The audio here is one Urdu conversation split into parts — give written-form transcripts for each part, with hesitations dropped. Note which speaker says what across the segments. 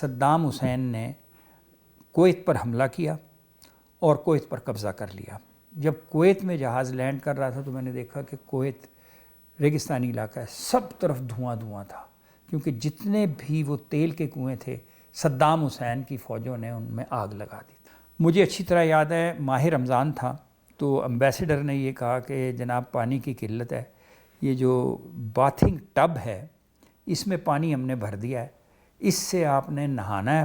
Speaker 1: صدام حسین نے کویت پر حملہ کیا اور کویت پر قبضہ کر لیا۔ جب کویت میں جہاز لینڈ کر رہا تھا تو میں نے دیکھا کہ کویت ریگستانی علاقہ ہے، سب طرف دھواں دھواں تھا، کیونکہ جتنے بھی وہ تیل کے کنویں تھے صدام حسین کی فوجوں نے ان میں آگ لگا دی تھی۔ مجھے اچھی طرح یاد ہے ماہ رمضان تھا تو امبیسڈر نے یہ کہا کہ جناب پانی کی قلت ہے، یہ جو باتھنگ ٹب ہے اس میں پانی ہم نے بھر دیا ہے، اس سے آپ نے نہانا ہے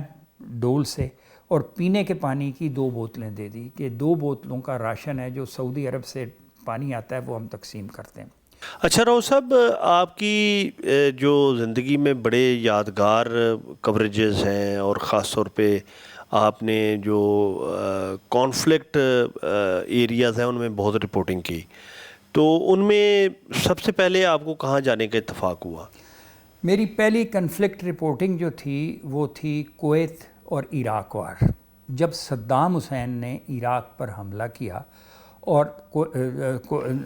Speaker 1: ڈول سے، اور پینے کے پانی کی 2 بوتلیں دے دی کہ 2 بوتلوں کا راشن ہے جو سعودی عرب سے پانی آتا ہے وہ ہم تقسیم کرتے ہیں۔
Speaker 2: اچھا راؤ صاحب، آپ کی جو زندگی میں بڑے یادگار کوریجز ہیں اور خاص طور پہ آپ نے جو کانفلکٹ ایریاز ہیں ان میں بہت رپورٹنگ کی، تو ان میں سب سے پہلے آپ کو کہاں جانے کا اتفاق ہوا؟
Speaker 1: میری پہلی کنفلکٹ رپورٹنگ جو تھی وہ تھی کویت اور عراق وار، جب صدام حسین نے عراق پر حملہ کیا اور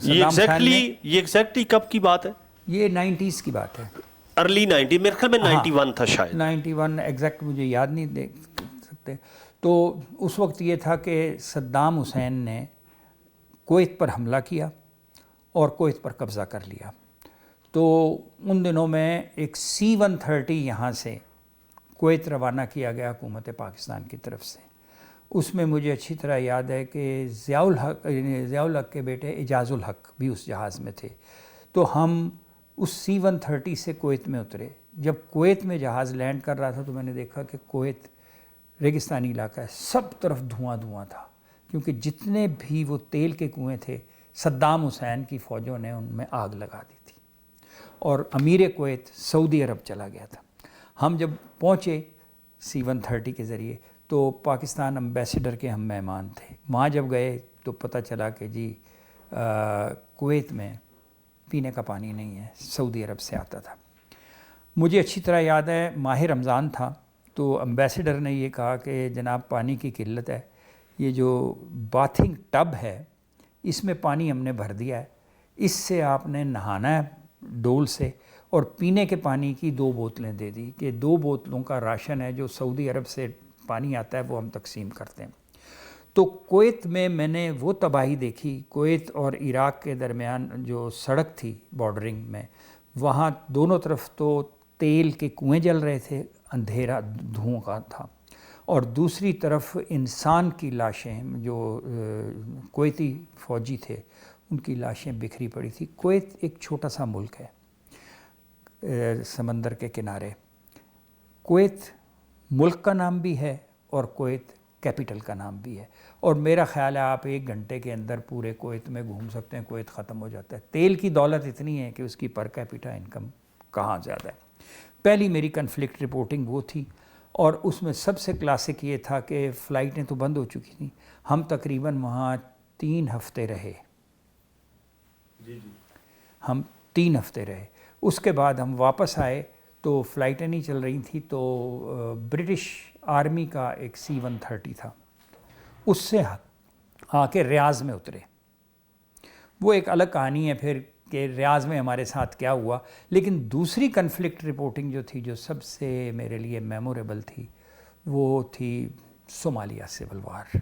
Speaker 2: یہ ایگزیکٹلی کب کی بات ہے؟
Speaker 1: یہ 90s کی بات ہے،
Speaker 2: ارلی 90 میرے خیال میں 91 تھا شاید،
Speaker 1: 91 ایگزیکٹ مجھے یاد نہیں دیکھ سکتے۔ تو اس وقت یہ تھا کہ صدام حسین نے کویت پر حملہ کیا اور کویت پر قبضہ کر لیا۔ تو ان دنوں میں ایک C-130 یہاں سے کویت روانہ کیا گیا حکومت پاکستان کی طرف سے۔ اس میں مجھے اچھی طرح یاد ہے کہ ضیاء الحق کے بیٹے اعجاز الحق بھی اس جہاز میں تھے۔ تو ہم اس C-130 سے کویت میں اترے۔ جب کویت میں جہاز لینڈ کر رہا تھا تو میں نے دیکھا کہ کویت ریگستانی علاقہ ہے، سب طرف دھواں دھواں تھا، کیونکہ جتنے بھی وہ تیل کے کنویں تھے صدام حسین کی فوجوں نے ان میں آگ لگا دی تھی، اور امیر کویت سعودی عرب چلا گیا تھا۔ ہم جب پہنچے C-130 کے ذریعے تو پاکستان امبیسڈر کے ہم مہمان تھے، وہاں جب گئے تو پتہ چلا کہ جی کویت میں پینے کا پانی نہیں ہے، سعودی عرب سے آتا تھا۔ مجھے اچھی طرح یاد ہے ماہ رمضان تھا تو امبیسڈر نے یہ کہا کہ جناب پانی کی قلت ہے، یہ جو باتھنگ ٹب ہے اس میں پانی ہم نے بھر دیا ہے، اس سے آپ نے نہانا ہے ڈول سے، اور پینے کے پانی کی 2 بوتلیں دے دی کہ 2 بوتلوں کا راشن ہے جو سعودی عرب سے پانی آتا ہے وہ ہم تقسیم کرتے ہیں۔ تو کویت میں نے وہ تباہی دیکھی، کویت اور عراق کے درمیان جو سڑک تھی بارڈرنگ میں، وہاں دونوں طرف تو تیل کے کنویں جل رہے تھے، اندھیرا دھواں کا تھا، اور دوسری طرف انسان کی لاشیں جو کویتی فوجی تھے ان کی لاشیں بکھری پڑی تھی۔ کویت ایک چھوٹا سا ملک ہے سمندر کے کنارے، کویت ملک کا نام بھی ہے اور کویت کیپٹل کا نام بھی ہے، اور میرا خیال ہے آپ 1 گھنٹے کے اندر پورے کویت میں گھوم سکتے ہیں، کویت ختم ہو جاتا ہے۔ تیل کی دولت اتنی ہے کہ اس کی پر کیپٹا انکم کہاں زیادہ ہے۔ پہلی میری کنفلکٹ رپورٹنگ وہ تھی، اور اس میں سب سے کلاسک یہ تھا کہ فلائٹیں تو بند ہو چکی تھیں، ہم تقریباً وہاں 3 ہفتے رہے، ہم 3 ہفتے رہے۔ اس کے بعد ہم واپس آئے تو فلائٹیں نہیں چل رہی تھیں، تو برٹش آرمی کا ایک C-130 تھا، اس سے آ کے ریاض میں اترے۔ وہ ایک الگ کہانی ہے پھر کہ ریاض میں ہمارے ساتھ کیا ہوا، لیکن دوسری کنفلکٹ رپورٹنگ جو تھی جو سب سے میرے لیے میموریبل تھی وہ تھی صومالیہ سول وار،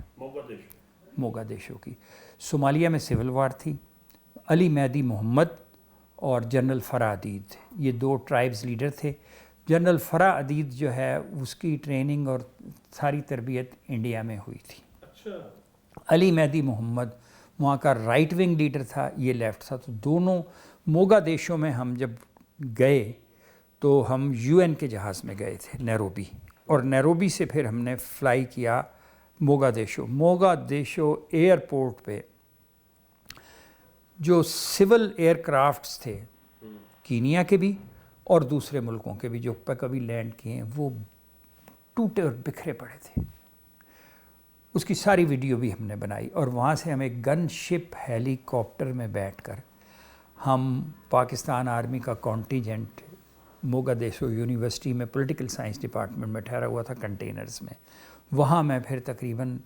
Speaker 1: موگادیشو کی۔ صومالیہ میں سول وار تھی، علی مہدی محمد اور جنرل فرح عدید، یہ 2 ٹرائبز لیڈر تھے۔ جنرل فرح عدید جو ہے اس کی ٹریننگ اور ساری تربیت انڈیا میں ہوئی تھی۔ علی مہدی محمد وہاں کا رائٹ ونگ لیڈر تھا، یہ لیفٹ تھا۔ تو دونوں موگادیشو میں ہم جب گئے تو ہم UN کے جہاز میں گئے تھے نیروبی، اور نیروبی سے پھر ہم نے فلائی کیا موگادیشو ایئرپورٹ پہ جو سول ایئر کرافٹس تھے کینیا کے بھی اور دوسرے ملکوں کے بھی جو کبھی لینڈ کیے ہیں وہ ٹوٹے اور بکھرے پڑے تھے، اس کی ساری ویڈیو بھی ہم نے بنائی۔ اور وہاں سے ہم ایک گن شپ ہیلی کاپٹر میں بیٹھ کر ہم پاکستان آرمی کا کانٹینجنٹ موگادیشو یونیورسٹی میں پولیٹیکل سائنس ڈپارٹمنٹ میں ٹھہرا ہوا تھا کنٹینرز میں، وہاں میں پھر تقریباً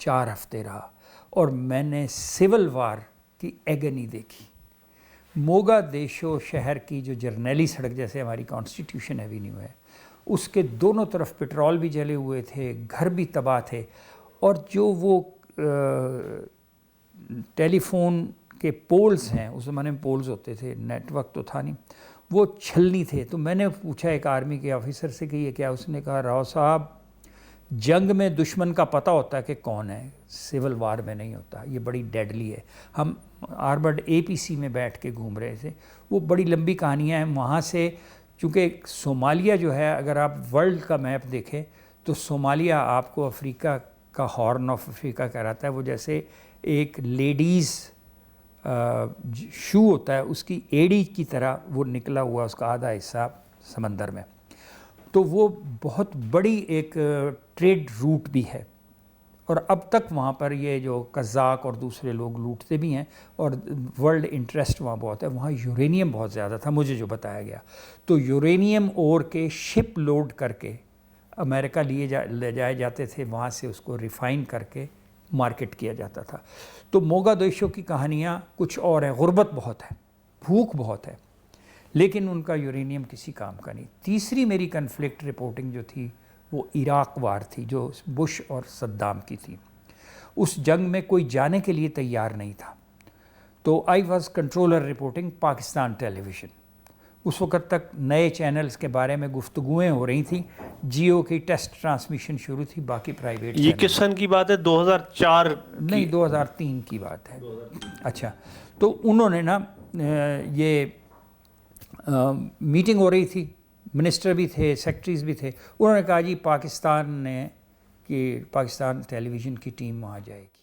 Speaker 1: 4 ہفتے رہا، اور میں نے سول وار کی ایگنی دیکھی۔ موگادیشو شہر کی جو جرنیلی سڑک جیسے ہماری کانسٹیٹیوشن ایوینیو ہے اس کے دونوں طرف پٹرول بھی جلے ہوئے تھے، گھر بھی تباہ تھے، اور جو وہ ٹیلی فون کے پولز ہیں، اس زمانے میں پولز ہوتے تھے، نیٹ ورک تو تھا نہیں، وہ چھلنی تھے. تو میں نے پوچھا ایک آرمی کے آفیسر سے کہ یہ کیا؟ اس نے کہا راؤ صاحب جنگ میں دشمن کا پتہ ہوتا ہے کہ کون ہے، سول وار میں نہیں ہوتا، یہ بڑی ڈیڈلی ہے. ہم آرمرڈ APC میں بیٹھ کے گھوم رہے تھے، وہ بڑی لمبی کہانیاں ہیں. وہاں سے چونکہ صومالیہ جو ہے، اگر آپ ورلڈ کا میپ دیکھیں تو صومالیہ آپ کو افریقہ کا ہارن آف افریقہ کہلاتا ہے. وہ جیسے ایک لیڈیز شو ہوتا ہے، اس کی ایڑی کی طرح وہ نکلا ہوا اس کا آدھا حصہ سمندر میں. تو وہ بہت بڑی ایک ٹریڈ روٹ بھی ہے، اور اب تک وہاں پر یہ جو قزاق اور دوسرے لوگ لوٹتے بھی ہیں، اور ورلڈ انٹرسٹ وہاں بہت ہے. وہاں یورینیم بہت زیادہ تھا مجھے جو بتایا گیا. تو یورینیم اور کے شپ لوڈ کر کے امریکہ لے جائے جاتے تھے، وہاں سے اس کو ریفائن کر کے مارکیٹ کیا جاتا تھا. تو موگادیشو کی کہانیاں کچھ اور ہیں. غربت بہت ہے، بھوک بہت ہے، لیکن ان کا یورینیم کسی کام کا نہیں. تیسری میری کنفلکٹ رپورٹنگ جو تھی وہ عراق وار تھی، جو بش اور صدام کی تھی. اس جنگ میں کوئی جانے کے لیے تیار نہیں تھا. تو I was controller reporting Pakistan television. اس وقت تک نئے چینلز کے بارے میں گفتگویں ہو رہی تھیں، جیو کی ٹیسٹ ٹرانسمیشن شروع تھی، باقی پرائیویٹ.
Speaker 2: یہ کس سن کی بات ہے؟ 2004
Speaker 1: نہیں، 2003 کی بات ہے. اچھا، تو انہوں نے نا یہ میٹنگ ہو رہی تھی، منسٹر بھی تھے، سیکرٹریز بھی تھے. انہوں نے کہا جی پاکستان ٹیلی ویژن کی ٹیم وہاں جائے گی.